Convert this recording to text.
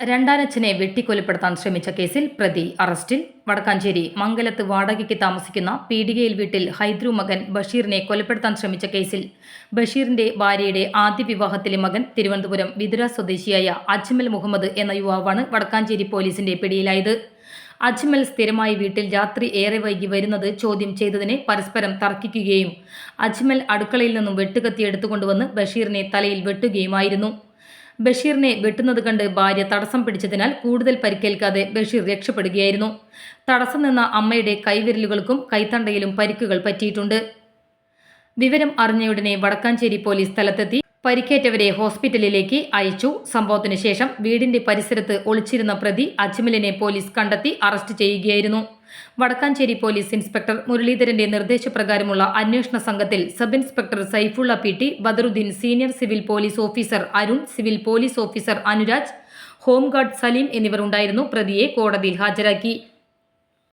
രണ്ടാനച്ഛനെ വെട്ടിക്കൊലപ്പെടുത്താൻ ശ്രമിച്ച കേസിൽ പ്രതി അറസ്റ്റിൽ. വടക്കാഞ്ചേരി മംഗലത്ത് വാടകയ്ക്ക് താമസിക്കുന്ന പീടികയിൽ വീട്ടിൽ ഹൈദ്രു മകൻ ബഷീറിനെ കൊലപ്പെടുത്താൻ ശ്രമിച്ച കേസിൽ ബഷീറിന്റെ ഭാര്യയുടെ ആദ്യ വിവാഹത്തിലെ മകൻ തിരുവനന്തപുരം വിതുര സ്വദേശിയായ അജ്മൽ മുഹമ്മദ് എന്ന യുവാവാണ് വടക്കാഞ്ചേരി പോലീസിന്റെ പിടിയിലായത്. അജ്മൽ സ്ഥിരമായി വീട്ടിൽ രാത്രി ഏറെ വൈകി വരുന്നത് ചോദ്യം ചെയ്തതിന് പരസ്പരം തർക്കിക്കുകയും അജ്മൽ അടുക്കളയിൽ നിന്നും വെട്ടുകത്തി എടുത്തുകൊണ്ടുവന്ന് ബഷീറിനെ തലയിൽ വെട്ടുകയുമായിരുന്നു. ബഷീറിനെ വെട്ടുന്നത് കണ്ട് ഭാര്യ തടസ്സം പിടിച്ചതിനാൽ കൂടുതൽ പരിക്കേൽക്കാതെ ബഷീർ രക്ഷപ്പെടുകയായിരുന്നു. തടസ്സം നിന്ന അമ്മയുടെ കൈവിരലുകൾക്കും കൈത്തണ്ടയിലും പരിക്കുകൾ പറ്റിയിട്ടുണ്ട്. വിവരം അറിഞ്ഞയുടനെ വടക്കാഞ്ചേരി പോലീസ് സ്ഥലത്തെത്തി പരിക്കേറ്റവരെ ഹോസ്പിറ്റലിലേക്ക് അയച്ചു. സംഭവത്തിന് ശേഷം വീടിന്റെ പരിസരത്ത് ഒളിച്ചിരുന്ന പ്രതി അജ്മലിനെ പോലീസ് കണ്ടെത്തി അറസ്റ്റ് ചെയ്യുകയായിരുന്നു. വടക്കാഞ്ചേരി പോലീസ് ഇൻസ്പെക്ടർ മുരളീധരന്റെ നിർദ്ദേശപ്രകാരമുള്ള അന്വേഷണ സംഘത്തിൽ sub inspector Saifulla PT, Badaruddin, senior civil police officer Arun, civil police officer Anuraj, home guard Saleem എന്നിവർ ഉണ്ടായിരുന്നു. പ്രതിയെ കോടതിയിൽ ഹാജരാക്കി.